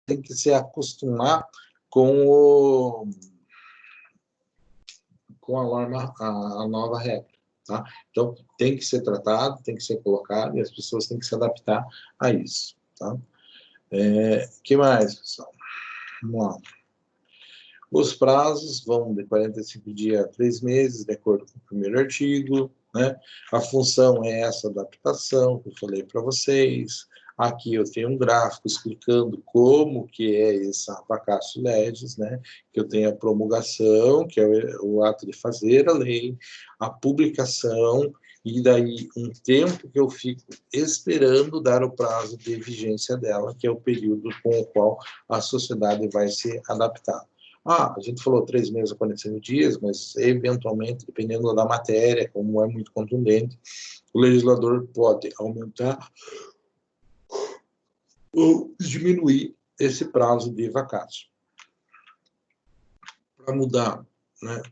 tem que se acostumar com a norma, a nova regra, tá? Então, tem que ser tratado, tem que ser colocado, e as pessoas têm que se adaptar a isso, tá? Que mais, pessoal? Vamos lá. Os prazos vão de 45 dias a 3 meses, de acordo com o primeiro artigo, né? A função é essa adaptação que eu falei para vocês. Aqui eu tenho um gráfico explicando como que é essa vacatio legis, né? Que eu tenho a promulgação, que é o ato de fazer a lei, a publicação, e daí um tempo que eu fico esperando dar o prazo de vigência dela, que é o período com o qual a sociedade vai se adaptar. A gente falou 3 meses a 45 dias, mas eventualmente, dependendo da matéria, como é muito contundente, o legislador pode aumentar ou diminuir esse prazo de vacatio. Para mudar, né,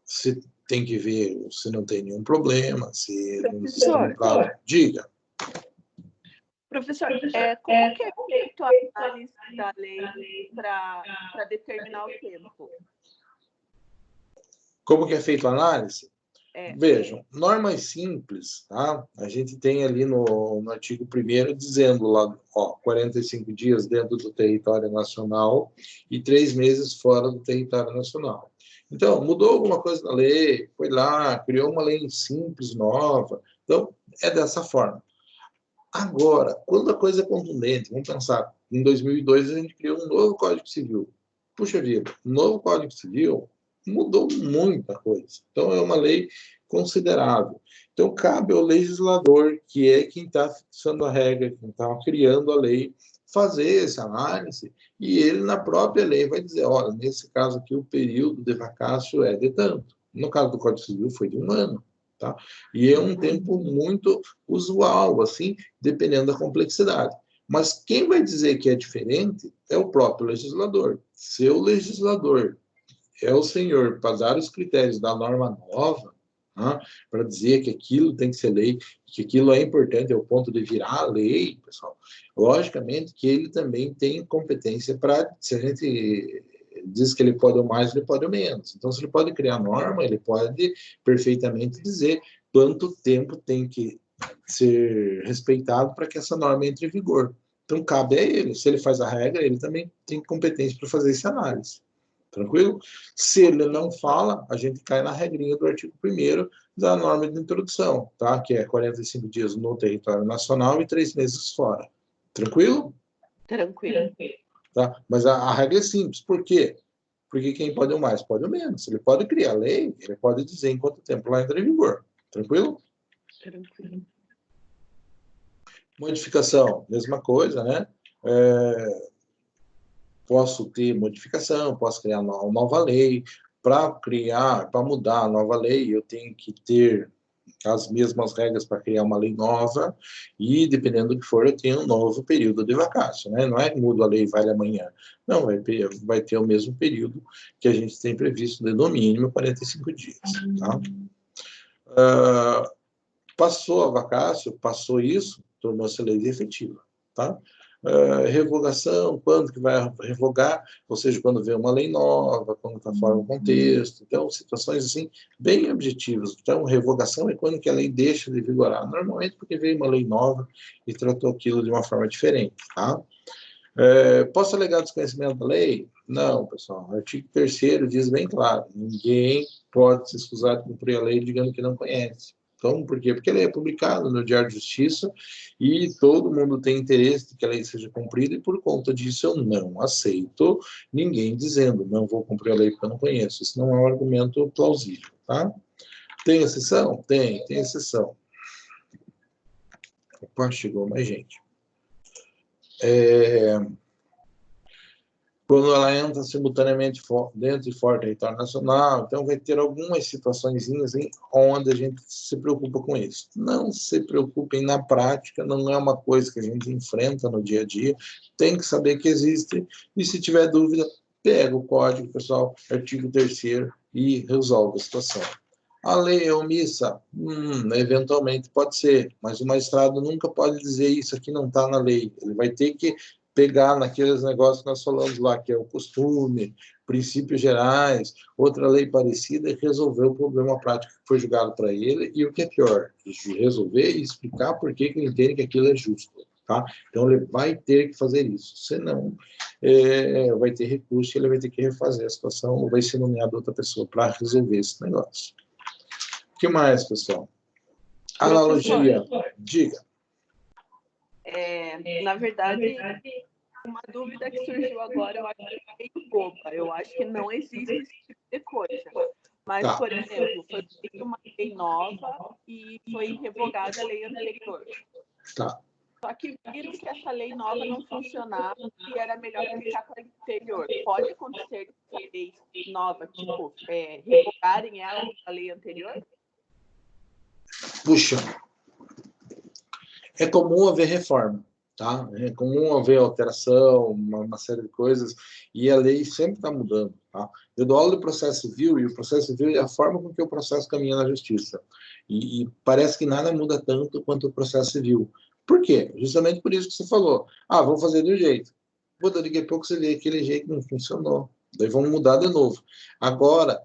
se tem que ver se não tem nenhum problema, se não existe nenhum prazo. Diga. Professor, como que é feito a análise da lei para determinar o tempo? Como que é feito a análise? Vejam, normas simples, tá? A gente tem ali no artigo 1º dizendo lá, 45 dias dentro do território nacional e 3 meses fora do território nacional. Então, mudou alguma coisa na lei, foi lá, criou uma lei simples, nova. Então, é dessa forma. Agora, quando a coisa é contundente, vamos pensar, em 2002 a gente criou um novo Código Civil. Puxa vida, o novo Código Civil mudou muita coisa. Então, é uma lei considerável. Então, cabe ao legislador, que é quem está fixando a regra, quem está criando a lei, fazer essa análise, e ele, na própria lei, vai dizer, olha, nesse caso aqui, o período de vacatio é de tanto. No caso do Código Civil, foi de 1 ano. Tá? E é um tempo muito usual, assim, dependendo da complexidade. Mas quem vai dizer que é diferente é o próprio legislador. Se o legislador é o senhor para dar os critérios da norma nova, para dizer que aquilo tem que ser lei, que aquilo é importante, é o ponto de virar a lei, pessoal, logicamente que ele também tem competência para, se a gente diz que ele pode o mais, ele pode o menos. Então, se ele pode criar norma, ele pode perfeitamente dizer quanto tempo tem que ser respeitado para que essa norma entre em vigor. Então, cabe a ele. Se ele faz a regra, ele também tem competência para fazer essa análise. Tranquilo? Se ele não fala, a gente cai na regrinha do artigo 1º da norma de introdução, tá? Que é 45 dias no território nacional e 3 meses fora. Tranquilo? Tranquilo. Tá? Mas a regra é simples. Por quê? Porque quem pode o mais, pode o menos. Ele pode criar lei, ele pode dizer em quanto tempo ela entra em vigor. Tranquilo? Tranquilo. Modificação, mesma coisa, né? Posso ter modificação, posso criar uma nova lei. Para mudar a nova lei, eu tenho que ter as mesmas regras para criar uma lei nova, e, dependendo do que for, eu tenho um novo período de vacatio, né? Não é que mudo a lei e vale amanhã. Não, vai ter o mesmo período que a gente tem previsto, de no mínimo 45 dias, tá? Passou a vacatio, passou isso, tornou-se lei efetiva, tá? Revogação, quando que vai revogar, ou seja, quando vem uma lei nova, quando está fora do contexto. Então, situações assim, bem objetivas. Então, revogação é quando que a lei deixa de vigorar, normalmente porque veio uma lei nova e tratou aquilo de uma forma diferente, tá? Posso alegar desconhecimento da lei? Não, pessoal. O artigo 3º diz bem claro, ninguém pode se excusar de cumprir a lei dizendo que não conhece. Então, por quê? Porque a lei é publicada no Diário de Justiça e todo mundo tem interesse de que a lei seja cumprida, e por conta disso eu não aceito ninguém dizendo não vou cumprir a lei porque eu não conheço. Isso não é um argumento plausível, tá? Tem exceção? Tem exceção. Opa, chegou mais gente. Quando ela entra simultaneamente dentro e fora do território nacional, então vai ter algumas situaçõezinhas onde a gente se preocupa com isso. Não se preocupem na prática, não é uma coisa que a gente enfrenta no dia a dia, tem que saber que existe, e se tiver dúvida, pega o código, pessoal, artigo 3º, e resolve a situação. A lei é omissa? Eventualmente pode ser, mas o magistrado nunca pode dizer isso aqui não está na lei. Ele vai ter que pegar naqueles negócios que nós falamos lá, que é o costume, princípios gerais, outra lei parecida, e resolver o problema prático que foi julgado para ele, e o que é pior, resolver e explicar por que ele entende que aquilo é justo. Tá? Então, ele vai ter que fazer isso. Senão, vai ter recurso, ele vai ter que refazer a situação, ou vai ser nomeado outra pessoa para resolver esse negócio. O que mais, pessoal? Analogia. Diga. Na verdade, uma dúvida que surgiu agora, eu acho que é meio boba. Eu acho que não existe esse tipo de coisa. Mas, Tá. por exemplo, foi feita uma lei nova e foi revogada a lei anterior. Tá. Só que viram que essa lei nova não funcionava e era melhor ficar com a anterior. Pode acontecer essa lei nova, tipo, revogarem ela a lei anterior? Puxa, é comum haver reforma, tá? É comum haver alteração, uma série de coisas, e a lei sempre está mudando, tá? Eu dou aula de processo civil, e o processo civil é a forma com que o processo caminha na justiça. E parece que nada muda tanto quanto o processo civil. Por quê? Justamente por isso que você falou. Ah, vamos fazer de um jeito. Puta, daqui a pouco você vê que aquele jeito não funcionou. Daí vamos mudar de novo. Agora,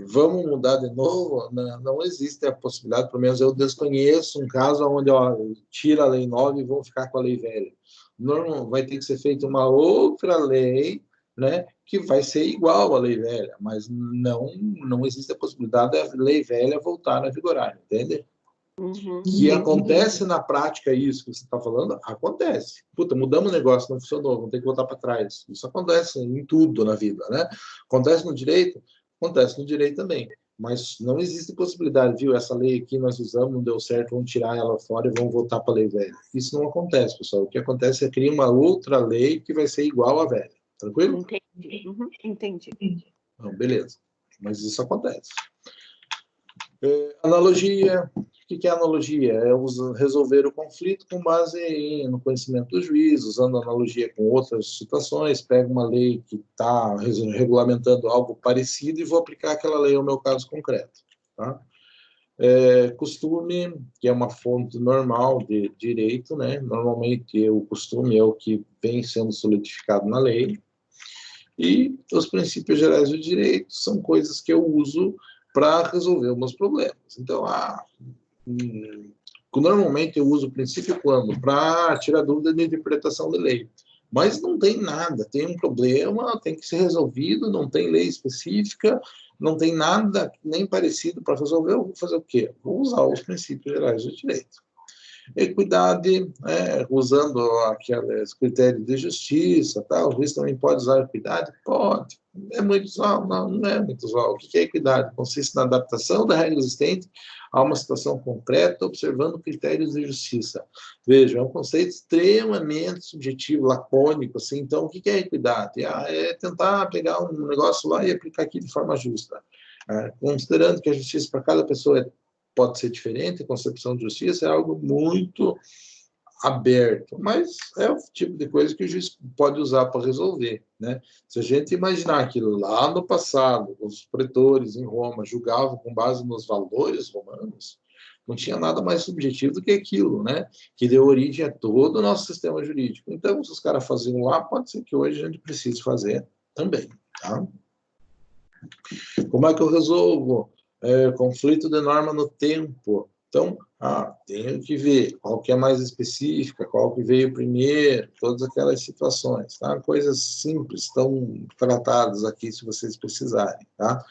vamos mudar de novo? Não existe a possibilidade, pelo menos eu desconheço um caso onde tira a lei nova e vão ficar com a lei velha. Não, vai ter que ser feita uma outra lei, né, que vai ser igual à lei velha, mas não existe a possibilidade da lei velha voltar a vigorar, entende? Uhum. Que acontece na prática isso que você está falando, acontece. Puta, mudamos o negócio, não funcionou, vamos ter que voltar para trás. Isso acontece em tudo na vida, né? Acontece no direito também. Mas não existe possibilidade, viu? Essa lei aqui nós usamos, não deu certo, vamos tirar ela fora e vamos voltar para a lei velha. Isso não acontece, pessoal. O que acontece é criar uma outra lei que vai ser igual à velha. Tranquilo? Entendi. Uhum. Entendi. Não, beleza. Mas isso acontece. Analogia. O que é analogia? É resolver o conflito com base no conhecimento do juiz, usando analogia com outras situações. Pego uma lei que está regulamentando algo parecido e vou aplicar aquela lei ao meu caso concreto. Tá? Costume, que é uma fonte normal de direito, né? Normalmente o costume é o que vem sendo solidificado na lei. E os princípios gerais do direito são coisas que eu uso para resolver alguns problemas. Então, normalmente eu uso o princípio quando? Para tirar dúvida de interpretação da lei. Mas não tem nada, tem um problema, tem que ser resolvido, não tem lei específica, não tem nada nem parecido para resolver, eu vou fazer o quê? Vou usar os princípios gerais do direito. Equidade, usando aqueles critérios de justiça, tá? O juiz também pode usar equidade? Pode. É muito usual? Não é muito usual. O que é equidade? Consiste na adaptação da regra existente a uma situação concreta, observando critérios de justiça. Veja, é um conceito extremamente subjetivo, lacônico, assim. Então, o que é equidade? É tentar pegar um negócio lá e aplicar aqui de forma justa. Considerando que a justiça para cada pessoa pode ser diferente, a concepção de justiça é algo muito aberto, mas é o tipo de coisa que o juiz pode usar para resolver, né? Se a gente imaginar que lá no passado os pretores em Roma julgavam com base nos valores romanos, não tinha nada mais subjetivo do que aquilo, né? Que deu origem a todo o nosso sistema jurídico. Então, se os caras faziam lá, pode ser que hoje a gente precise fazer também, tá? Como é que eu resolvo conflito de norma no tempo? Então, tenho que ver qual que é mais específica, qual que veio primeiro, todas aquelas situações, tá? Coisas simples, estão tratadas aqui se vocês precisarem, tá?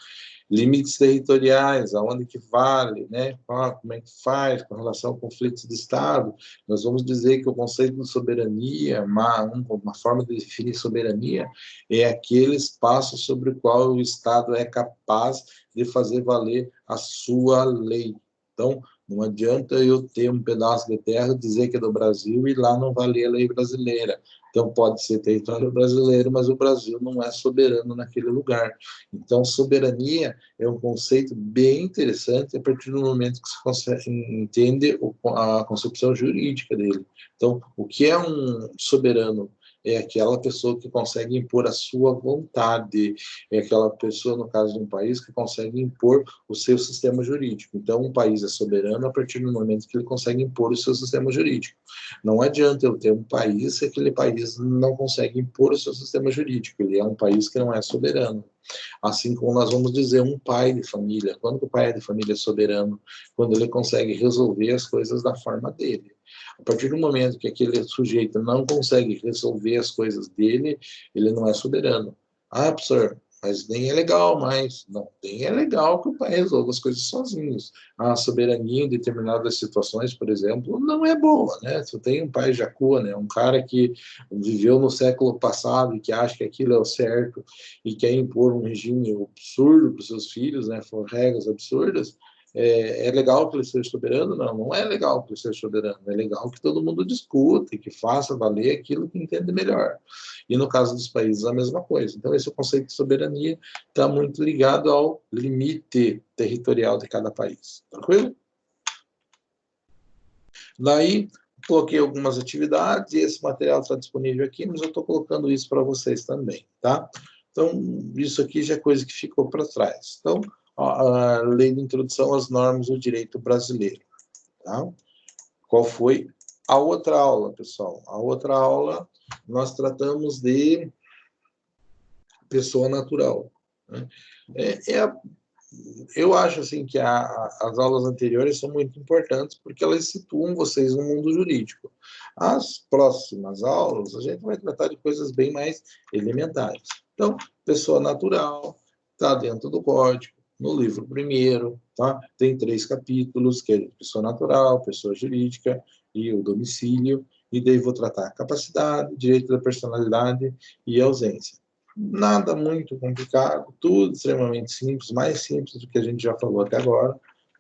Limites territoriais, aonde que vale, né? Como é que faz com relação a conflitos de Estado. Nós vamos dizer que o conceito de soberania, uma forma de definir soberania, é aquele espaço sobre o qual o Estado é capaz de fazer valer a sua lei. Então, não adianta eu ter um pedaço de terra, dizer que é do Brasil e lá não valer a lei brasileira. Então, pode ser território brasileiro, mas o Brasil não é soberano naquele lugar. Então, soberania é um conceito bem interessante a partir do momento que você entende a concepção jurídica dele. Então, o que é um soberano? é aquela pessoa que consegue impor a sua vontade, é aquela pessoa, no caso de um país, que consegue impor o seu sistema jurídico. Então, um país é soberano a partir do momento que ele consegue impor o seu sistema jurídico. Não adianta eu ter um país se aquele país não consegue impor o seu sistema jurídico, ele é um país que não é soberano. Assim como nós vamos dizer um pai de família. Quando o pai de família é soberano? Quando ele consegue resolver as coisas da forma dele. A partir do momento que aquele sujeito não consegue resolver as coisas dele, ele não é soberano. Ah, professor, mas nem é legal mais. Não, nem é legal que o pai resolva as coisas sozinhos. A soberania em determinadas situações, por exemplo, não é boa, né? Se eu tenho um pai jacua, né? Um cara que viveu no século passado e que acha que aquilo é o certo e quer impor um regime absurdo para os seus filhos, né? For regras absurdas, é legal que ele seja soberano? Não, não é legal que ele seja soberano. É legal que todo mundo discuta e que faça valer aquilo que entende melhor. E no caso dos países, a mesma coisa. Então, esse conceito de soberania está muito ligado ao limite territorial de cada país. Tranquilo? Daí, coloquei algumas atividades e esse material está disponível aqui, mas eu estou colocando isso para vocês também, tá? Então, isso aqui já é coisa que ficou para trás. Então, a lei de introdução às normas do direito brasileiro, tá? Qual foi a outra aula, pessoal? A outra aula, nós tratamos de pessoa natural, né? Eu acho assim que as aulas anteriores são muito importantes porque elas situam vocês no mundo jurídico. As próximas aulas a gente vai tratar de coisas bem mais elementares. Então, pessoa natural está dentro do código, no livro primeiro, tá? Tem 3 capítulos, que é pessoa natural, pessoa jurídica e o domicílio. E daí vou tratar capacidade, direito da personalidade e ausência. Nada muito complicado, tudo extremamente simples, mais simples do que a gente já falou até agora,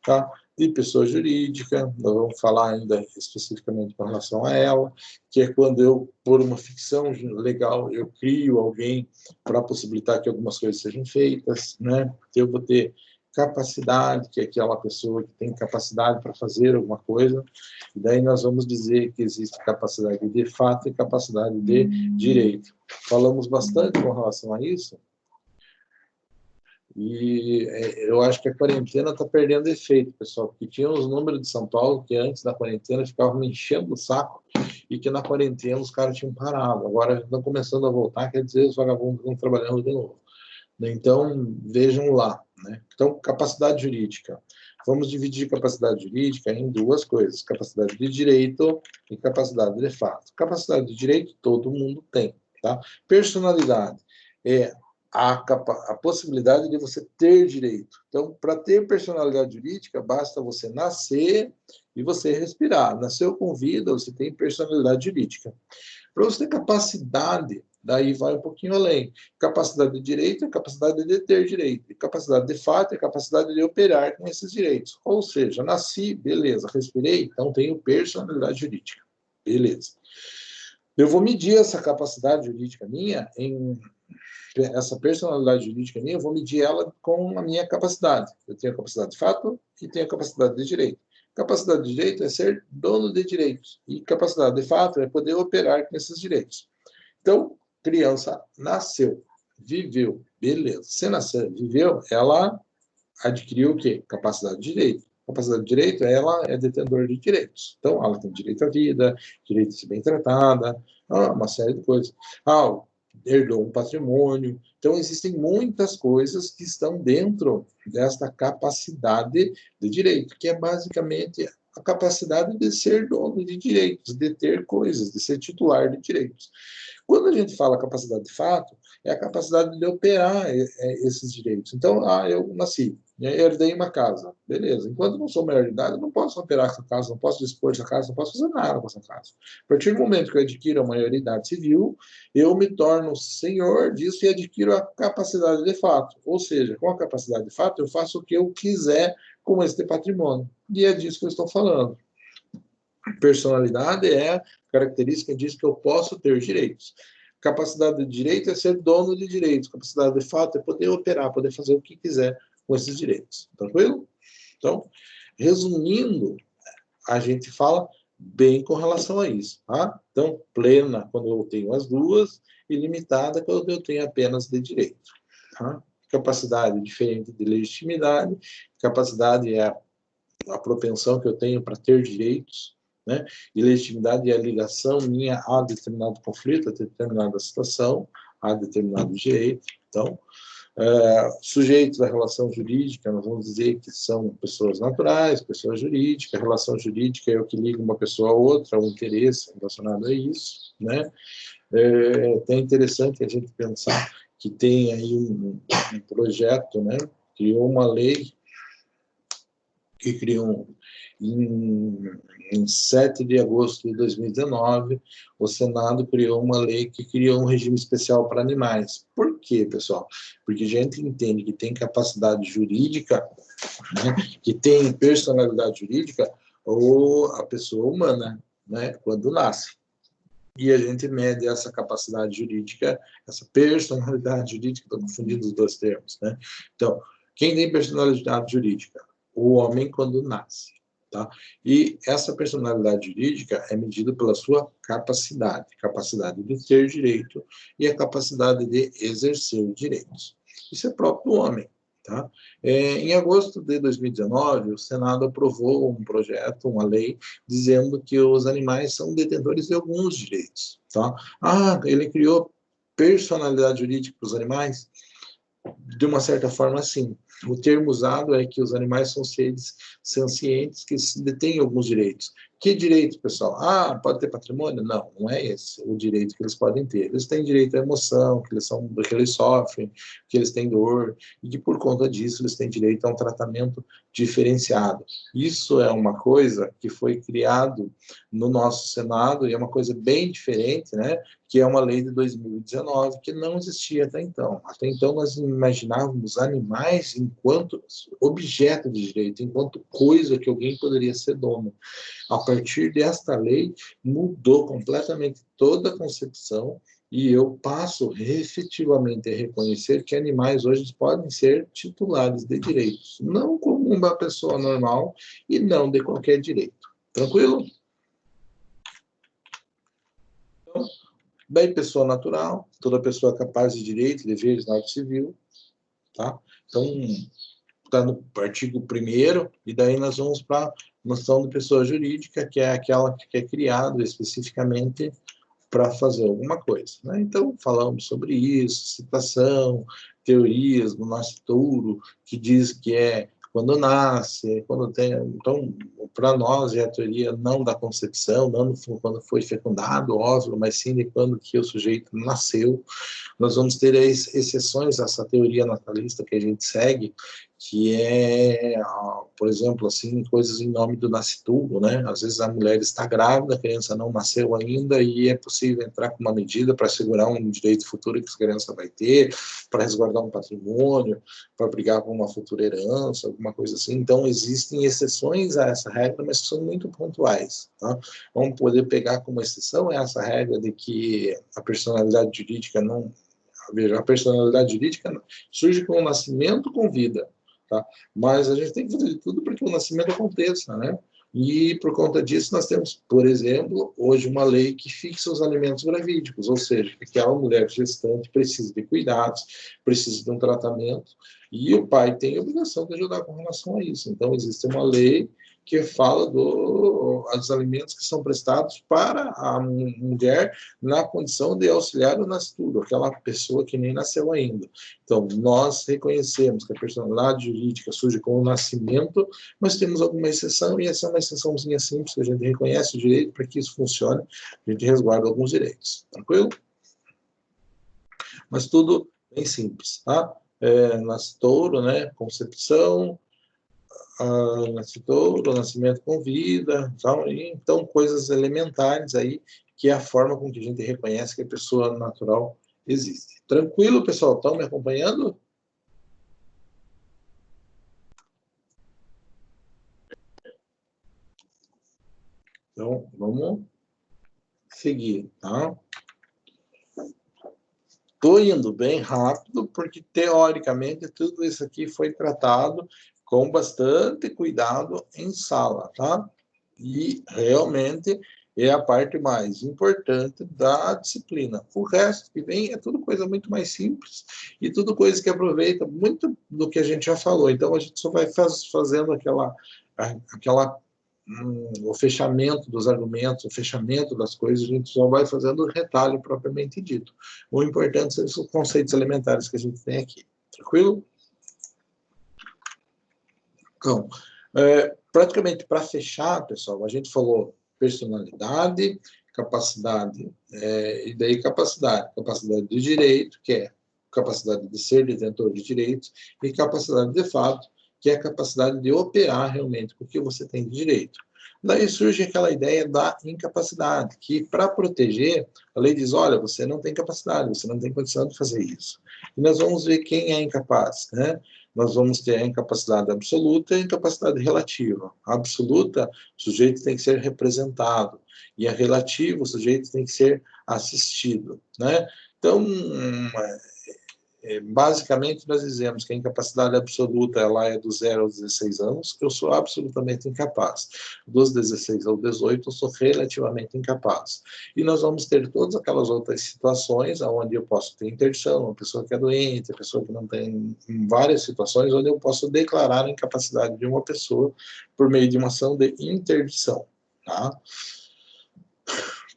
tá? De pessoa jurídica, nós vamos falar ainda especificamente com relação a ela, que é quando eu, por uma ficção legal, eu crio alguém para possibilitar que algumas coisas sejam feitas, né? Eu vou ter capacidade, que é aquela pessoa que tem capacidade para fazer alguma coisa, e daí nós vamos dizer que existe capacidade de fato e capacidade de direito. Falamos bastante com relação a isso, e eu acho que a quarentena está perdendo efeito, pessoal, porque tinha os números de São Paulo que antes da quarentena ficavam me enchendo o saco, e que na quarentena os caras tinham parado, agora estão começando a voltar, quer dizer, os vagabundos estão trabalhando de novo. Então, vejam lá, né? Então, capacidade jurídica. Vamos dividir capacidade jurídica em 2 coisas, capacidade de direito e capacidade de fato. Capacidade de direito todo mundo tem, tá? Personalidade é a possibilidade de você ter direito. Então, para ter personalidade jurídica, basta você nascer e você respirar. Nasceu com vida, você tem personalidade jurídica. Para você ter capacidade, daí vai um pouquinho além. Capacidade de direito é capacidade de ter direito. E capacidade de fato é capacidade de operar com esses direitos. Ou seja, nasci, beleza, respirei, então tenho personalidade jurídica. Beleza. Eu vou medir essa capacidade jurídica minha essa personalidade jurídica minha, eu vou medir ela com a minha capacidade. Eu tenho a capacidade de fato e tenho a capacidade de direito. Capacidade de direito é ser dono de direitos. E capacidade de fato é poder operar com esses direitos. Então, criança nasceu, viveu, beleza. Se nasceu, viveu, ela adquiriu o quê? Capacidade de direito. Capacidade de direito, ela é detentora de direitos. Então, ela tem direito à vida, direito a ser bem tratada, uma série de coisas. Herdou um patrimônio. Então, existem muitas coisas que estão dentro desta capacidade de direito, que é basicamente a capacidade de ser dono de direitos, de ter coisas, de ser titular de direitos. Quando a gente fala capacidade de fato, é a capacidade de operar esses direitos. Então, eu nasci, herdei uma casa, beleza. Enquanto não sou maior de idade, eu não posso operar essa casa, não posso dispor dessa casa, não posso fazer nada com essa casa. A partir do momento que eu adquiro a maioridade civil, eu me torno senhor disso e adquiro a capacidade de fato. Ou seja, com a capacidade de fato, eu faço o que eu quiser com esse patrimônio. E é disso que eu estou falando. Personalidade é característica diz que eu posso ter direitos. Capacidade de direito é ser dono de direitos. Capacidade de fato é poder operar, poder fazer o que quiser com esses direitos. Tranquilo? Então, resumindo, a gente fala bem com relação a isso, tá? Então, plena quando eu tenho as duas e limitada quando eu tenho apenas de direito, tá? Capacidade diferente de legitimidade, capacidade é a propensão que eu tenho para ter direitos, né? E legitimidade é a ligação minha a determinado conflito, a determinada situação, a determinado direito. Então, sujeitos da relação jurídica, nós vamos dizer que são pessoas naturais, pessoas jurídicas. A relação jurídica é o que liga uma pessoa a outra, um interesse relacionado a isso, né? É até interessante a gente pensar que tem aí um projeto, né? Criou uma lei que criou em 7 de agosto de 2019, o Senado criou uma lei que criou um regime especial para animais. Por quê, pessoal? Porque a gente entende que tem capacidade jurídica, né, que tem personalidade jurídica, ou a pessoa humana, né, quando nasce. E a gente mede essa capacidade jurídica, essa personalidade jurídica, estou confundindo os dois termos, né? Então, quem tem personalidade jurídica? O homem quando nasce, tá? E essa personalidade jurídica é medida pela sua capacidade de ter direito e a capacidade de exercer direitos. Isso é próprio do homem, tá? Em agosto de 2019, o Senado aprovou um projeto, uma lei, dizendo que os animais são detentores de alguns direitos, tá? Ah, ele criou personalidade jurídica para os animais? De uma certa forma, sim. O termo usado é que os animais são seres sencientes que detêm alguns direitos. Que direitos, pessoal? Ah, pode ter patrimônio? Não, não é esse o direito que eles podem ter. Eles têm direito à emoção, que eles sofrem, que eles têm dor, e que por conta disso eles têm direito a um tratamento diferenciado. Isso é uma coisa que foi criado no nosso Senado e é uma coisa bem diferente, né? Que é uma lei de 2019 que não existia até então. Até então nós imaginávamos animais enquanto objeto de direito, enquanto coisa que alguém poderia ser dono. A partir desta lei, mudou completamente toda a concepção e eu passo efetivamente a reconhecer que animais hoje podem ser titulares de direitos, não como uma pessoa normal e não de qualquer direito. Tranquilo? Então, daí, pessoa natural, toda pessoa capaz de direito, deveres na arte civil, tá? Então, está no artigo 1º, e daí nós vamos para a noção de pessoa jurídica, que é aquela que é criada especificamente para fazer alguma coisa, né? Então, falamos sobre isso, citação, teorias do nascituro, que diz que é quando nasce, quando tem... Então, para nós é a teoria não da concepção, não quando foi fecundado o óvulo, mas sim de quando que o sujeito nasceu. Nós vamos ter exceções a essa teoria natalista que a gente segue, que é, por exemplo, assim, coisas em nome do nascituro, né? Às vezes a mulher está grávida, a criança não nasceu ainda e é possível entrar com uma medida para assegurar um direito futuro que a criança vai ter, para resguardar um patrimônio, para brigar por uma futura herança, alguma coisa assim. Então, existem exceções a essa regra, mas são muito pontuais, tá? Vamos poder pegar como exceção essa regra de que a personalidade jurídica não... Veja, a personalidade jurídica surge com o nascimento, com vida, tá? Mas a gente tem que fazer de tudo para que o nascimento aconteça, né? E por conta disso nós temos, por exemplo, hoje uma lei que fixa os alimentos gravídicos, ou seja, que aquela mulher gestante precisa de cuidados, precisa de um tratamento, e o pai tem a obrigação de ajudar com relação a isso. Então existe uma lei que fala dos alimentos que são prestados para a mulher na condição de auxiliar o nascituro, aquela pessoa que nem nasceu ainda. Então, nós reconhecemos que a personalidade jurídica surge com o nascimento, mas temos alguma exceção, e essa é uma exceçãozinha simples, que a gente reconhece o direito, para que isso funcione, a gente resguarda alguns direitos. Tranquilo? Mas tudo bem simples, tá? Nascituro, né? Concepção, nascituro, nascimento com vida, então coisas elementares aí, que é a forma com que a gente reconhece que a pessoa natural existe. Tranquilo, pessoal? Estão me acompanhando? Então, vamos seguir, tá? Estou indo bem rápido, porque, teoricamente, tudo isso aqui foi tratado com bastante cuidado em sala, tá? E realmente é a parte mais importante da disciplina. O resto que vem é tudo coisa muito mais simples e tudo coisa que aproveita muito do que a gente já falou. Então, a gente só vai fazendo o fechamento dos argumentos, o fechamento das coisas, a gente só vai fazendo o retalho propriamente dito. O importante são os conceitos elementares que a gente tem aqui. Tranquilo? Então, praticamente para fechar, pessoal, a gente falou personalidade, capacidade, e daí capacidade de direito, que é capacidade de ser detentor de direitos, e capacidade de fato, que é a capacidade de operar realmente com o que você tem de direito. Daí surge aquela ideia da incapacidade, que para proteger, a lei diz, olha, você não tem capacidade, você não tem condição de fazer isso. E nós vamos ver quem é incapaz, né? Nós vamos ter a incapacidade absoluta e a incapacidade relativa. A absoluta, o sujeito tem que ser representado, e a relativa, o sujeito tem que ser assistido, né? Então, basicamente, nós dizemos que a incapacidade absoluta ela é do 0 aos 16 anos, eu sou absolutamente incapaz. Dos 16 aos 18, eu sou relativamente incapaz. E nós vamos ter todas aquelas outras situações onde eu posso ter interdição, uma pessoa que é doente, a pessoa que não tem, em várias situações, onde eu posso declarar a incapacidade de uma pessoa por meio de uma ação de interdição. Tá?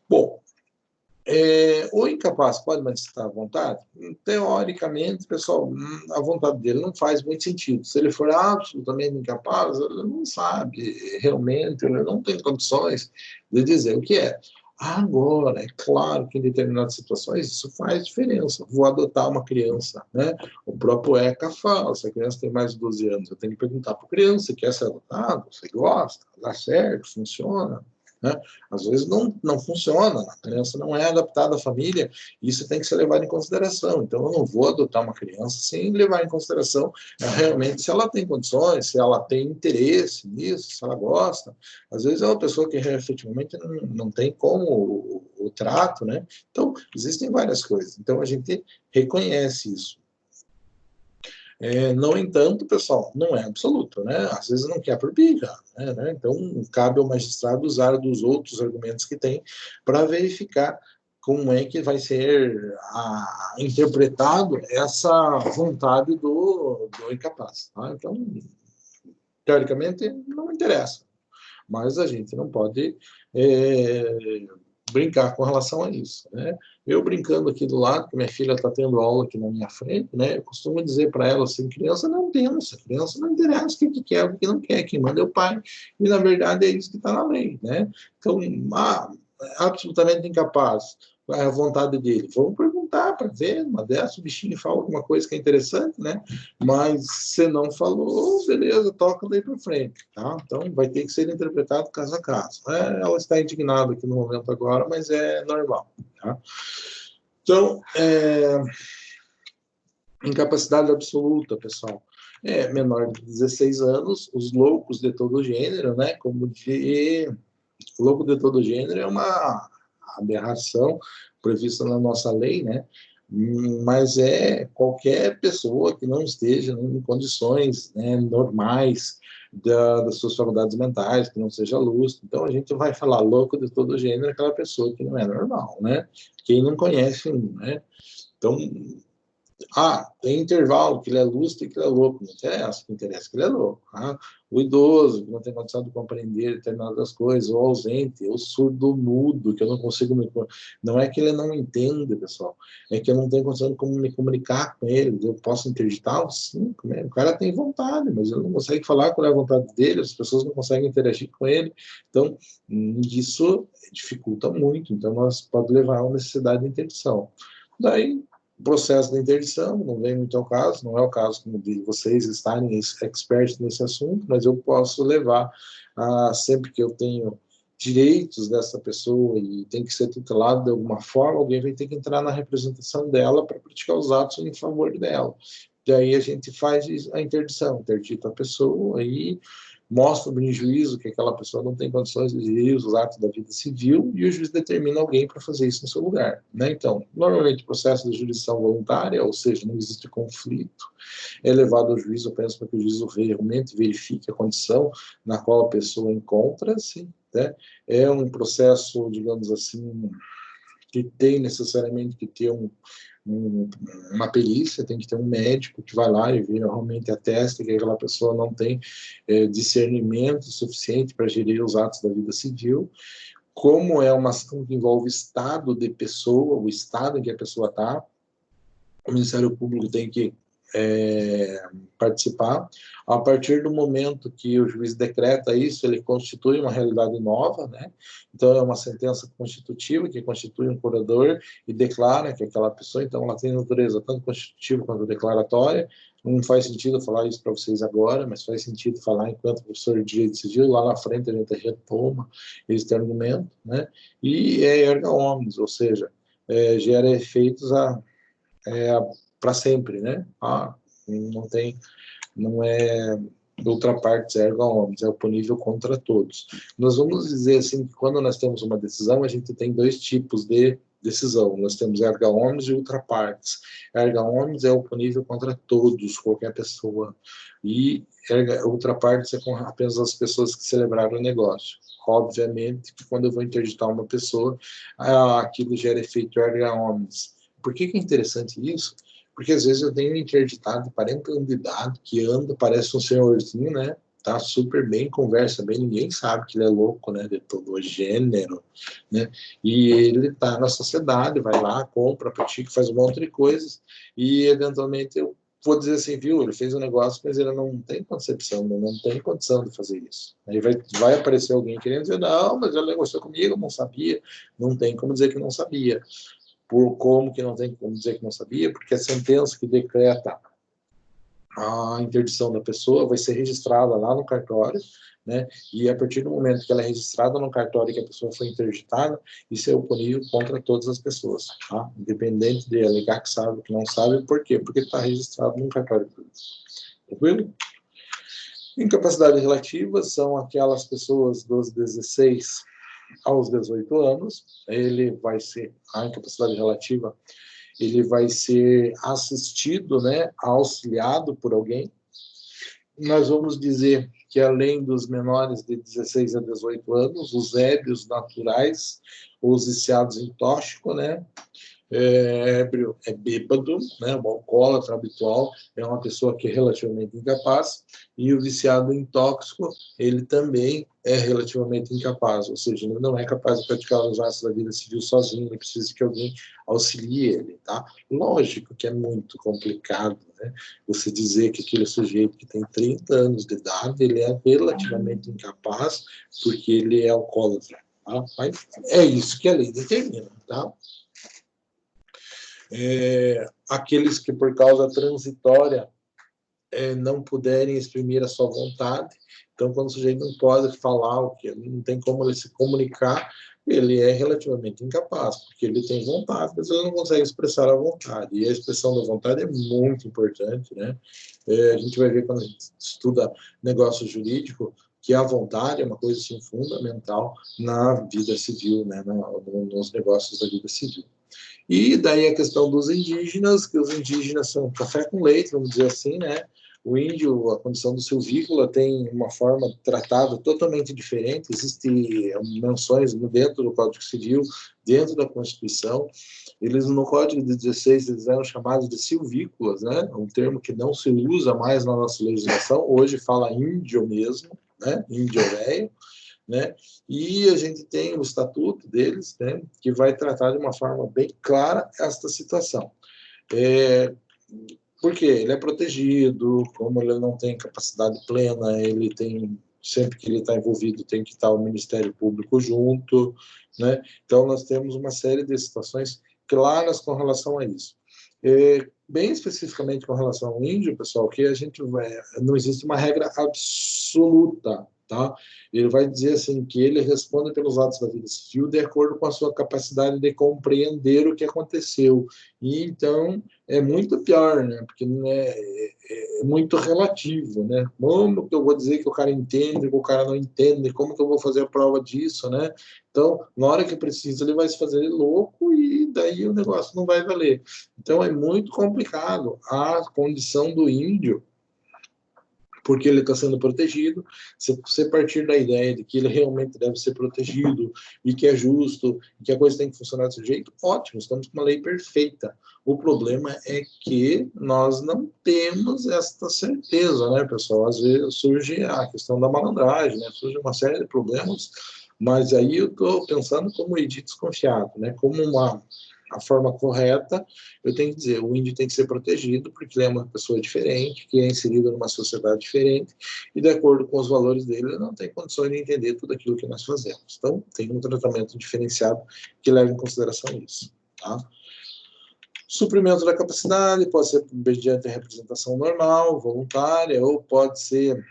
Bom, o incapaz pode manifestar a vontade? Teoricamente, pessoal, a vontade dele não faz muito sentido. Se ele for absolutamente incapaz, ele não sabe realmente, ele não tem condições de dizer o que é. Agora, é claro que em determinadas situações isso faz diferença. Vou adotar uma criança, né? O próprio ECA fala, se a criança tem mais de 12 anos, eu tenho que perguntar para a criança, quer ser adotado? Você gosta? Dá certo? Funciona? Né? Às vezes não funciona, a criança não é adaptada à família, e isso tem que ser levado em consideração. Então, eu não vou adotar uma criança sem levar em consideração realmente se ela tem condições, se ela tem interesse nisso, se ela gosta. Às vezes é uma pessoa que efetivamente não tem como o trato, né? Então, existem várias coisas. Então, a gente reconhece isso. No entanto, pessoal, não é absoluto, né? Às vezes não quer por birra, né? Então, cabe ao magistrado usar dos outros argumentos que tem para verificar como é que vai ser interpretado essa vontade do incapaz. Tá? Então, teoricamente, não interessa, mas a gente não pode brincar com relação a isso, né? Eu brincando aqui do lado, que minha filha está tendo aula aqui na minha frente, né? Eu costumo dizer para ela assim, criança não pensa, criança não interessa o que quer, o que não quer, quem manda é o pai. E, na verdade, é isso que está na lei, né? Então, absolutamente incapaz, é a vontade dele. Vamos perguntar para ver, uma dessas, o bichinho fala alguma coisa que é interessante, né? Mas se não falou, beleza, toca daí para frente, tá? Então, vai ter que ser interpretado caso a caso. Ela está indignada aqui no momento agora, mas é normal, tá? Então, incapacidade absoluta, pessoal. Menor de 16 anos, os loucos de todo gênero, né? Como de louco de todo gênero é uma aberração prevista na nossa lei, né? Mas é qualquer pessoa que não esteja em condições, né, normais das suas faculdades mentais, que não seja lúcido. Então, a gente vai falar louco de todo gênero, aquela pessoa que não é normal, né? Quem não conhece, né? Então, tem intervalo, que ele é lúcido e que ele é louco. Não interessa, o que interessa é que ele é louco. Tá? O idoso, que não tem condição de compreender determinadas coisas, o ausente, o surdo-mudo, que eu não consigo me... Não é que ele não entenda, pessoal, é que eu não tenho condição de como me comunicar com ele. Eu posso interditá-lo? Sim, o cara tem vontade, mas ele não consegue falar qual é a vontade dele, as pessoas não conseguem interagir com ele. Então, isso dificulta muito. Então, nós pode levar a uma necessidade de interdição. Daí, o processo da interdição, não vem muito ao caso, não é o caso de vocês estarem expertos nesse assunto, mas eu posso levar, sempre que eu tenho direitos dessa pessoa e tem que ser tutelado de alguma forma, alguém vai ter que entrar na representação dela para praticar os atos em favor dela. E aí a gente faz a interdição, interdita a pessoa e mostra em juízo que aquela pessoa não tem condições de exigir os atos da vida civil e o juiz determina alguém para fazer isso no seu lugar, né? Então, normalmente o processo de jurisdição voluntária, ou seja, não existe conflito, é levado ao juiz apenas para que o juiz realmente verifique a condição na qual a pessoa encontra-se, né? É um processo, digamos assim, que tem necessariamente que ter uma perícia, tem que ter um médico que vai lá e realmente atesta que aquela pessoa não tem discernimento suficiente para gerir os atos da vida civil. Como é uma ação que envolve o estado de pessoa, o estado em que a pessoa está, o Ministério Público tem que participar. A partir do momento que o juiz decreta isso, ele constitui uma realidade nova, né? Então, é uma sentença constitutiva que constitui um curador e declara que aquela pessoa, então, ela tem natureza tanto constitutiva quanto declaratória. Não faz sentido falar isso para vocês agora, mas faz sentido falar enquanto professor de Direito Civil, lá na frente a gente retoma esse argumento, né? E é erga omnes, ou seja, gera efeitos para sempre, né? Não tem, não é outra parte erga omnes, é oponível contra todos. Nós vamos dizer assim que quando nós temos uma decisão, a gente tem dois tipos de decisão. Nós temos erga omnes e ultra partes. Erga omnes é oponível contra todos, qualquer pessoa. E ultra partes é com apenas as pessoas que celebraram o negócio. Obviamente que quando eu vou interditar uma pessoa, aquilo gera efeito erga omnes. Por que é interessante isso? Porque às vezes eu tenho um interditado de 40 anos de idade que anda, parece um senhorzinho, né? Tá super bem, conversa bem, ninguém sabe que ele é louco, né? De todo gênero, né? E ele tá na sociedade, vai lá, compra, pratica, faz um monte de coisas e eventualmente eu vou dizer assim, viu? Ele fez um negócio, mas ele não tem concepção, não tem condição de fazer isso. Aí vai aparecer alguém querendo dizer, não, mas ele negociou comigo, eu não sabia. Não tem como dizer que não sabia. Por como que não tem como dizer que não sabia, porque a sentença que decreta a interdição da pessoa vai ser registrada lá no cartório, né? E a partir do momento que ela é registrada no cartório que a pessoa foi interditada, isso é oponível contra todas as pessoas, tá? Independente de alegar que sabe ou que não sabe, por quê? Porque está registrado no cartório público. Tranquilo? Incapacidade relativa são aquelas pessoas dos 16 aos 18 anos, ele vai ser, a incapacidade relativa, ele vai ser assistido, né, auxiliado por alguém. Nós vamos dizer que além dos menores de 16 a 18 anos, os ébrios naturais, os viciados em tóxico, né, ébrio é bêbado, né? O alcoólatra habitual é uma pessoa que é relativamente incapaz, e o viciado em tóxico, ele também é relativamente incapaz, ou seja, ele não é capaz de praticar os atos da vida civil sozinho, ele precisa que alguém auxilie ele, tá? Lógico que é muito complicado, né? Você dizer que aquele sujeito que tem 30 anos de idade, ele é relativamente incapaz porque ele é alcoólatra, tá? Mas é isso que a lei determina, tá? Aqueles que por causa transitória não puderem exprimir a sua vontade. Então, quando o sujeito não pode falar, o que não tem como ele se comunicar, ele é relativamente incapaz, porque ele tem vontade, mas ele não consegue expressar a vontade. E a expressão da vontade é muito importante, né? A gente vai ver quando a gente estuda negócio jurídico que a vontade é uma coisa assim, fundamental na vida civil, né? Nos negócios da vida civil. E daí a questão dos indígenas, que os indígenas são café com leite, vamos dizer assim, né? O índio, a condição do silvícola tem uma forma tratada totalmente diferente, existem menções dentro do Código Civil, dentro da Constituição. Eles, no Código de 16, eles eram chamados de silvícolas, né? Um termo que não se usa mais na nossa legislação, hoje fala índio mesmo, né? Índio velho. Né? E a gente tem o estatuto deles, né, que vai tratar de uma forma bem clara esta situação. Porque ele é protegido, como ele não tem capacidade plena, ele tem, sempre que ele está envolvido, tem que estar o Ministério Público junto, né? Então, nós temos uma série de situações claras com relação a isso. Bem especificamente com relação ao índio, pessoal, que a gente não existe uma regra absoluta, tá? Ele vai dizer assim que ele responde pelos atos da vida civil de acordo com a sua capacidade de compreender o que aconteceu. E então é muito pior, né? Porque né, é muito relativo, né? Como que eu vou dizer que o cara entende, que o cara não entende? Como que eu vou fazer a prova disso, né? Então, na hora que precisa, ele vai se fazer louco e daí o negócio não vai valer. Então, é muito complicado a condição do índio, porque ele está sendo protegido. Se você partir da ideia de que ele realmente deve ser protegido e que é justo, e que a coisa tem que funcionar desse jeito, ótimo, estamos com uma lei perfeita. O problema é que nós não temos esta certeza, né, pessoal? Às vezes surge a questão da malandragem, né? Surge uma série de problemas, mas aí eu estou pensando como índio desconfiado, né? Como a forma correta, eu tenho que dizer, o índio tem que ser protegido porque ele é uma pessoa diferente, que é inserido numa sociedade diferente, e de acordo com os valores dele, ele não tem condições de entender tudo aquilo que nós fazemos. Então, tem um tratamento diferenciado que leva em consideração isso. Tá? Suprimento da capacidade pode ser mediante a representação normal, voluntária, ou pode ser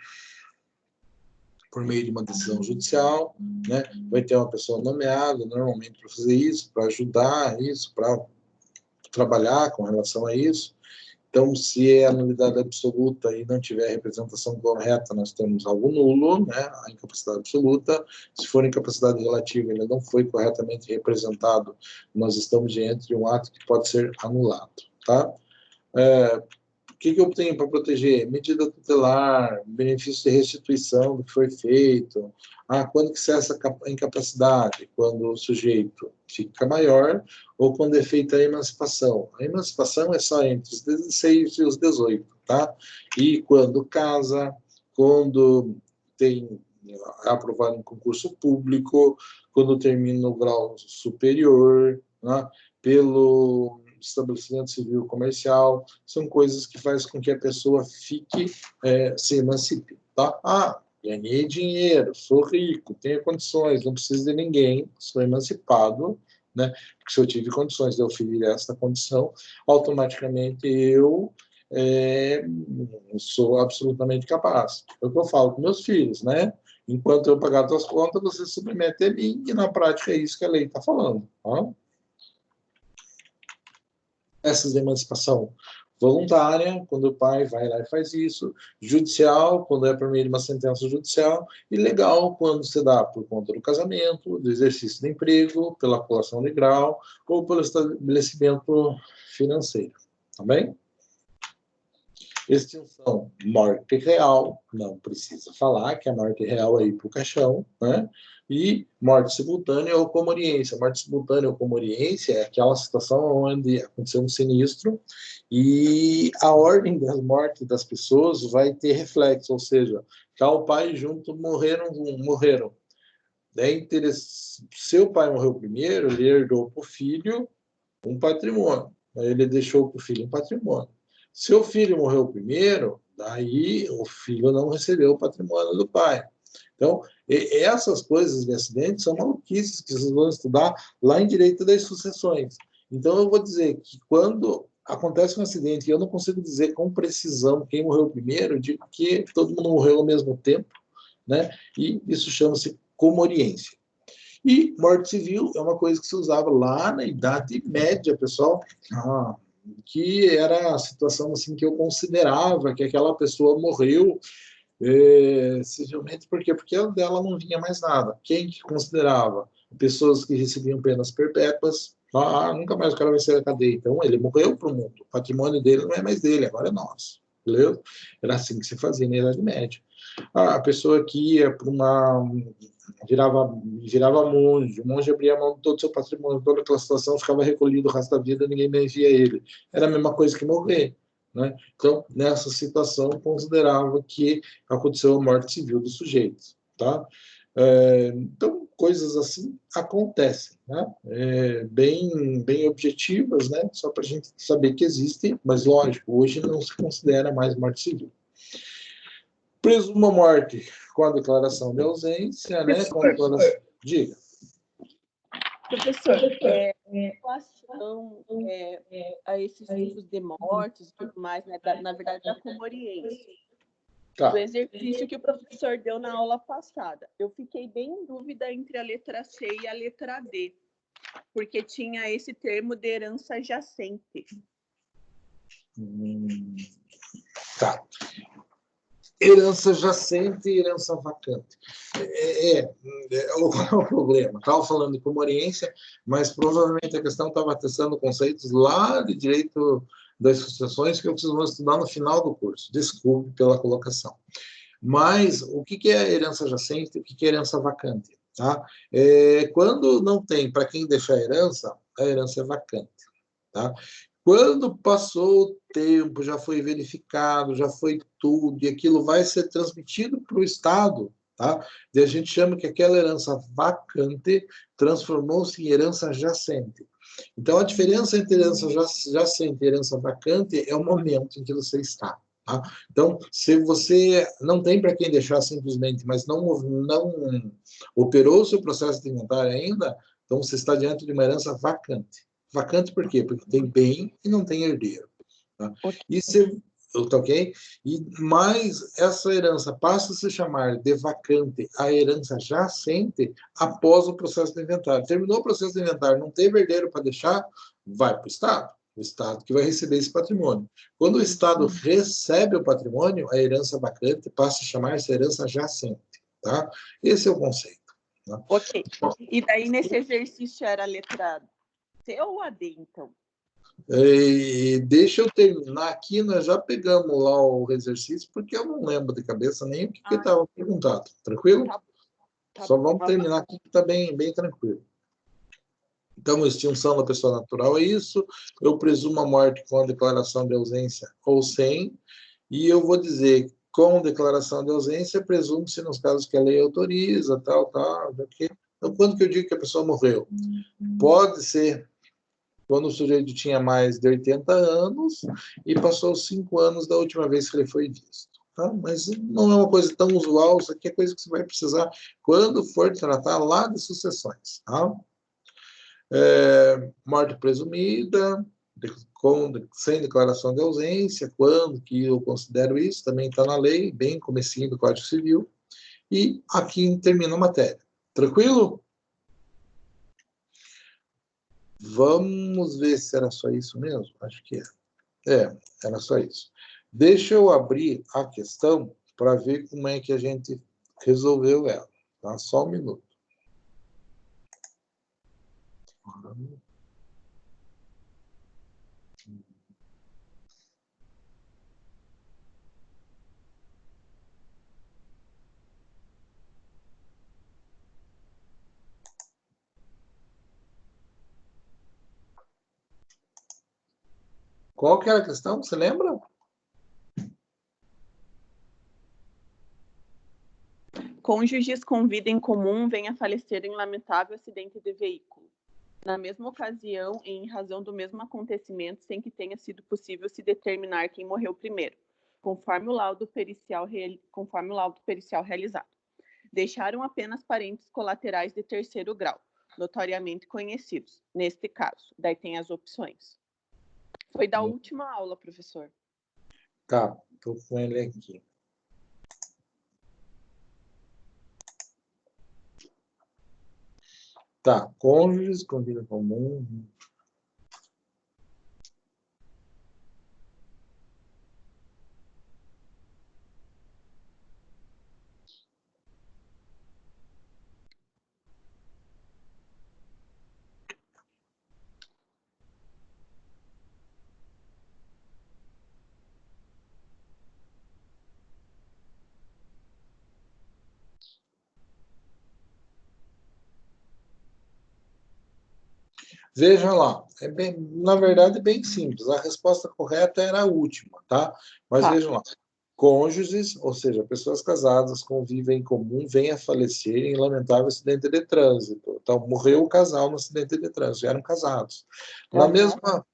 por meio de uma decisão judicial, né? Vai ter uma pessoa nomeada, normalmente, para fazer isso, para ajudar isso, para trabalhar com relação a isso. Então, se é a nulidade absoluta e não tiver a representação correta, nós temos algo nulo, né? A incapacidade absoluta. Se for incapacidade relativa, ele não foi corretamente representado, nós estamos diante de um ato que pode ser anulado, tá? O que eu tenho para proteger? Medida tutelar, benefício de restituição do que foi feito. Quando que cessa a incapacidade? Quando o sujeito fica maior ou quando é feita a emancipação. A emancipação é só entre os 16 e os 18, tá? E quando casa, quando tem aprovado em concurso público, quando termina o grau superior, né? Pelo estabelecimento civil comercial, são coisas que fazem com que a pessoa fique, se emancipe, tá? Ganhei dinheiro, sou rico, tenho condições, não preciso de ninguém, sou emancipado, né? Porque se eu tive condições de oferir esta condição, automaticamente eu sou absolutamente capaz. É o que eu falo com meus filhos, né? Enquanto eu pagar suas contas, você submete a mim, e na prática é isso que a lei está falando, tá? Essas de emancipação voluntária, quando o pai vai lá e faz isso, judicial, quando é por meio de uma sentença judicial, e legal, quando se dá por conta do casamento, do exercício do emprego, pela colação de grau ou pelo estabelecimento financeiro. Tá bem? Extinção, morte real, não precisa falar que a morte real é ir para o caixão, né? E morte simultânea ou comoriência. Morte simultânea ou comoriência é aquela situação onde aconteceu um sinistro e a ordem das mortes das pessoas vai ter reflexo, ou seja, cá o pai junto morreram. Daí, seu pai morreu primeiro, ele herdou para o filho um patrimônio. Ele deixou para o filho um patrimônio. Seu filho morreu primeiro, daí o filho não recebeu o patrimônio do pai. Então, essas coisas de acidente são maluquices que vocês vão estudar lá em Direito das Sucessões. Então, eu vou dizer que quando acontece um acidente e eu não consigo dizer com precisão quem morreu primeiro, eu digo que todo mundo morreu ao mesmo tempo, né? E isso chama-se comoriência. E morte civil é uma coisa que se usava lá na Idade Média, pessoal, que era a situação assim que eu considerava que aquela pessoa morreu, simplesmente porque dela não vinha mais nada. Quem que considerava? Pessoas que recebiam penas perpétuas, nunca mais o cara vai sair da cadeia. Então, ele morreu para o mundo. O patrimônio dele não é mais dele, agora é nosso. Beleza? Era assim que se fazia na Idade Média. A pessoa que ia para virava monge, o monge abria a mão de todo o seu patrimônio, toda aquela situação, ficava recolhido o resto da vida, ninguém mais via ele. Era a mesma coisa que morrer. Né? Então, nessa situação, considerava que aconteceu a morte civil do sujeito. Tá? Então, coisas assim acontecem, né? Bem objetivas, né? Só para a gente saber que existem, mas, lógico, hoje não se considera mais morte civil. Presuma a morte com a declaração de ausência, né? Com a declaração... Diga. Professor, em relação a esses tipos de mortes e tudo mais, né, na verdade, da comoriência, Tá. Do exercício que o professor deu na aula passada. Eu fiquei bem em dúvida entre a letra C e a letra D, porque tinha esse termo de herança jacente. Tá. Herança jacente e herança vacante. Qual é o problema? Estava falando de comoriência, mas provavelmente a questão estava testando conceitos lá de direito das sucessões que vocês vão estudar no final do curso. Desculpe pela colocação. Mas o que é herança jacente e o que é herança vacante? Tá? Quando não tem para quem deixar a herança é vacante. Tá? Quando passou o tempo, já foi verificado, já foi tudo, e aquilo vai ser transmitido para o Estado, tá? E a gente chama que aquela herança vacante transformou-se em herança jacente. Então, a diferença entre herança jacente e herança vacante é o momento em que você está. Tá? Então, se você não tem para quem deixar simplesmente, mas não operou o seu processo de inventário ainda, então você está diante de uma herança vacante. Vacante por quê? Porque tem bem e não tem herdeiro. Tá? E se, ok? Mas essa herança passa a se chamar de vacante a herança jacente após o processo de inventário. Terminou o processo de inventário, não teve herdeiro para deixar, vai para o Estado. O Estado que vai receber esse patrimônio. Quando o Estado recebe o patrimônio, a herança vacante passa a chamar-se herança jacente. Tá? Esse é o conceito. Tá? Ok. E daí, nesse exercício, era a letra C ou a D, então? Deixa eu terminar aqui, nós já pegamos lá o exercício, porque eu não lembro de cabeça nem o que estava perguntado. Tranquilo? Tá Só vamos terminar aqui, que está bem, bem tranquilo. Então, extinção da pessoa natural é isso. Eu presumo a morte com a declaração de ausência ou sem. E eu vou dizer, com declaração de ausência, presume-se nos casos que a lei autoriza, tal. Então, quando que eu digo que a pessoa morreu? Pode ser quando o sujeito tinha mais de 80 anos e passou 5 anos da última vez que ele foi visto. Tá? Mas não é uma coisa tão usual, isso aqui é coisa que você vai precisar quando for tratar lá de sucessões. Tá? Morte presumida, sem declaração de ausência, quando que eu considero isso, também está na lei, bem comecinho do Código Civil, e aqui termina a matéria. Tranquilo? Vamos ver se era só isso mesmo? Acho que era só isso. Deixa eu abrir a questão para ver como é que a gente resolveu ela. Tá? Só um minuto. Qual que era a questão? Você lembra? Cônjuges com vida em comum vêm a falecer em lamentável acidente de veículo. Na mesma ocasião e em razão do mesmo acontecimento, sem que tenha sido possível se determinar quem morreu primeiro, conforme o laudo pericial realizado. Deixaram apenas parentes colaterais de terceiro grau, notoriamente conhecidos. Neste caso, daí tem as opções. Foi da última aula, professor. Tá, estou com ele aqui. Tá, cônjuges com vida comum. Veja lá, na verdade é bem simples. A resposta correta era a última, tá? Mas vejam lá. Cônjuges, ou seja, pessoas casadas convivem em comum, vêm a falecer em lamentável acidente de trânsito. Então, morreu o casal no acidente de trânsito, já eram casados. Na mesma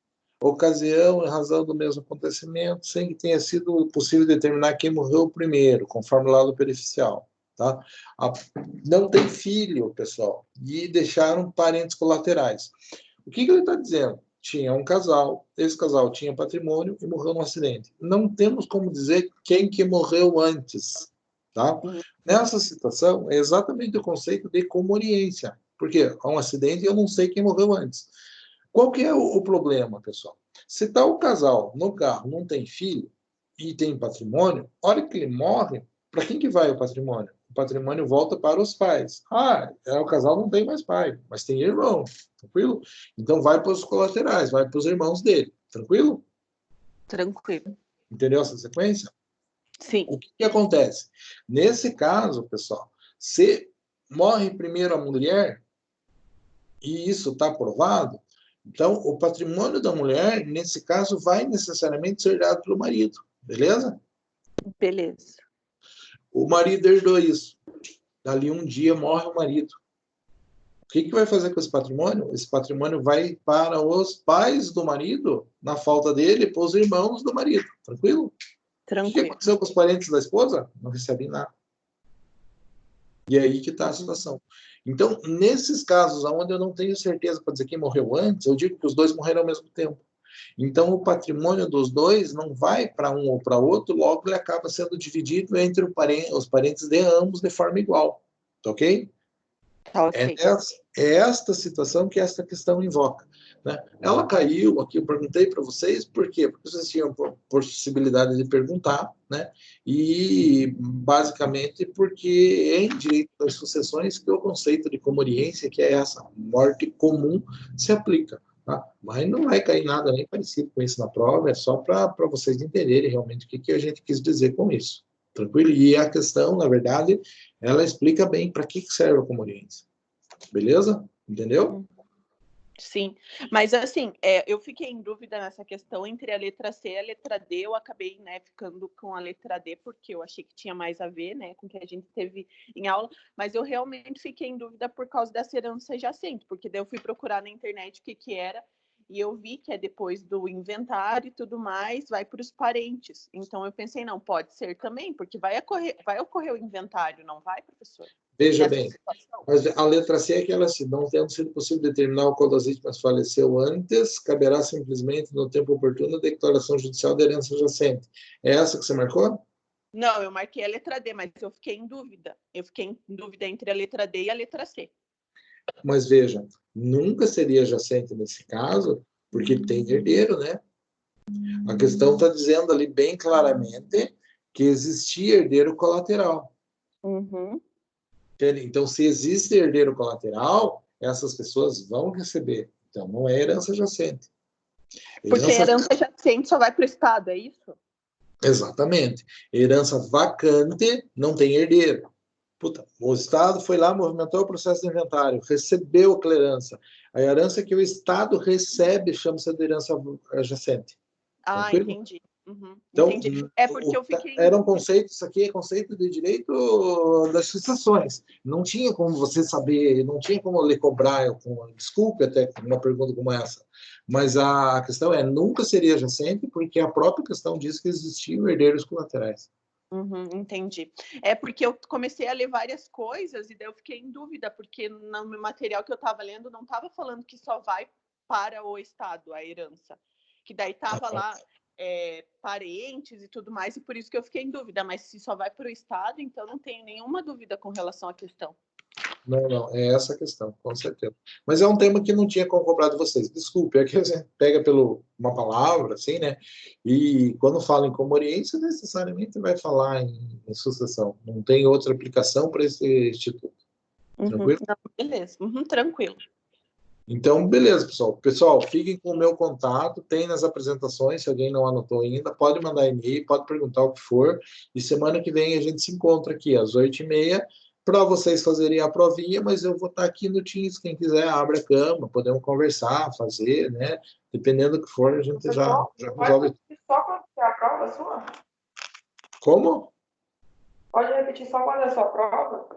ocasião, em razão do mesmo acontecimento, sem que tenha sido possível determinar quem morreu primeiro, conforme o laudo pericial. Tá? Não tem filho, pessoal, e deixaram parentes colaterais. O que ele está dizendo? tinha um casal, esse casal tinha patrimônio e morreu num acidente. Não temos como dizer quem que morreu antes, tá? Nessa situação, é exatamente o conceito de comoriência, porque há um acidente e eu não sei quem morreu antes. Qual que é o problema, pessoal? Se tá o casal no carro, não tem filho e tem patrimônio, a hora que ele morre, para quem que vai o patrimônio? O patrimônio volta para os pais. O casal não tem mais pai, mas tem irmão, tranquilo? Então vai para os colaterais, vai para os irmãos dele, tranquilo? Tranquilo. Entendeu essa sequência? Sim. O que acontece? Nesse caso, pessoal, se morre primeiro a mulher, e isso está provado, então o patrimônio da mulher, nesse caso, vai necessariamente ser dado pelo marido, beleza? Beleza. O marido herdou isso. Dali um dia morre o marido. O que vai fazer com esse patrimônio? Esse patrimônio vai para os pais do marido, na falta dele, para os irmãos do marido. Tranquilo? O que aconteceu com os parentes da esposa? Não recebem nada. E é aí que está a situação. Então, nesses casos onde eu não tenho certeza para dizer quem morreu antes, eu digo que os dois morreram ao mesmo tempo. Então, o patrimônio dos dois não vai para um ou para outro, logo ele acaba sendo dividido entre os parentes de ambos de forma igual. Tá ok? Okay. É esta situação que esta questão invoca. Né? Ela caiu aqui, eu perguntei para vocês, por quê? Porque vocês tinham possibilidade de perguntar, né? E basicamente porque é em direito das sucessões que o conceito de comoriência, que é essa morte comum, se aplica. Tá? Mas não vai cair nada nem parecido com isso na prova, é só para vocês entenderem realmente o que a gente quis dizer com isso. Tranquilo? E a questão, na verdade, ela explica bem para que serve a comoriência. Beleza? Entendeu? Sim, mas assim, eu fiquei em dúvida nessa questão entre a letra C e a letra D. Eu acabei, né, ficando com a letra D porque eu achei que tinha mais a ver, né, com o que a gente teve em aula, mas eu realmente fiquei em dúvida por causa dessa herança jacente, porque daí eu fui procurar na internet o que era, e eu vi que é depois do inventário e tudo mais, vai para os parentes. Então eu pensei, não, pode ser também, porque vai ocorrer o inventário, não vai, professor? Veja bem, mas a letra C é aquela assim, não tendo sido possível determinar o qual das vítimas faleceu antes, caberá simplesmente no tempo oportuno a declaração judicial da herança jacente. É essa que você marcou? Não, eu marquei a letra D, mas eu fiquei em dúvida. Eu fiquei em dúvida entre a letra D e a letra C. Mas veja, nunca seria jacente nesse caso, porque tem herdeiro, né? A questão está dizendo ali bem claramente que existia herdeiro colateral. Uhum. Então, se existe herdeiro colateral, essas pessoas vão receber. Então, não é herança jacente. Porque a herança jacente só vai para o Estado, é isso? Exatamente. Herança vacante não tem herdeiro. Puta, o Estado foi lá, movimentou o processo de inventário, recebeu aquela herança. A herança que o Estado recebe chama-se de herança jacente. Tranquilo? Entendi. Uhum, então, entendi. É porque eu fiquei... Era um conceito, isso aqui é conceito de direito das sucessões. Não tinha como você saber, não tinha como lhe cobrar, desculpe até uma pergunta como essa, mas a questão é, nunca seria jacente, porque a própria questão diz que existiam herdeiros colaterais. Uhum, entendi. É porque eu comecei a ler várias coisas e daí eu fiquei em dúvida, porque no material que eu estava lendo não estava falando que só vai para o Estado a herança, que daí estava lá parentes e tudo mais, e por isso que eu fiquei em dúvida, mas se só vai para o Estado, então não tenho nenhuma dúvida com relação à questão. Não, é essa a questão, com certeza. Mas é um tema que não tinha como cobrar de vocês. Desculpe, é que você pega pelo uma palavra, assim, né? E quando fala em comoriência, necessariamente vai falar em sucessão. Não tem outra aplicação para esse instituto. Tranquilo? Não, beleza, tranquilo. Então, beleza, pessoal. Pessoal, fiquem com o meu contato, tem nas apresentações, se alguém não anotou ainda, pode mandar e-mail, pode perguntar o que for, e semana que vem a gente se encontra aqui às 8h30, para vocês fazerem a provinha, mas eu vou estar aqui no Teams, quem quiser abre a cama, podemos conversar, fazer, né? Dependendo do que for, a gente já resolve. Só quando é a prova sua? Como? Pode repetir só quando é a sua prova?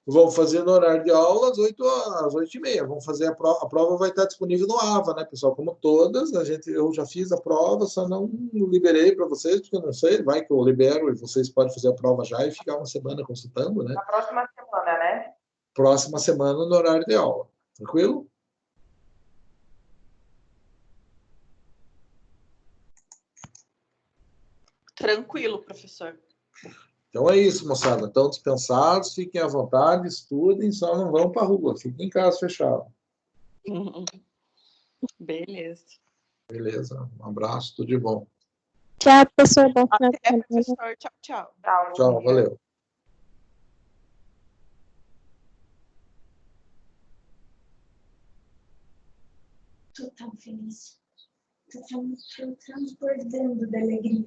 Vamos fazer no horário de aula às 8h30. Vamos fazer a prova vai estar disponível no AVA, né, pessoal? Como todas, eu já fiz a prova, só não liberei para vocês, porque eu não sei, vai que eu libero e vocês podem fazer a prova já e ficar uma semana consultando, né? Na próxima semana, né? Próxima semana no horário de aula. Tranquilo? Tranquilo, professor. Então é isso, moçada. Estão dispensados, fiquem à vontade, estudem, só não vão para a rua. Fiquem em casa fechado. Beleza. Beleza. Um abraço, tudo de bom. Tchau, professor. Bom final de Até, semana. professor. Tchau, tchau. Tchau, valeu. Tô tão feliz. Tô transbordando da alegria.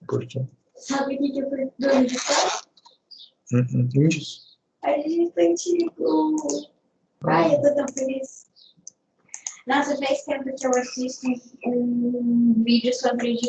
Por quê? Sabe o que eu fui dormir de tarde? Isso. A gente contigo. Ai, eu tô tão feliz. Nossa, faz tempo que eu assisto um vídeo sobre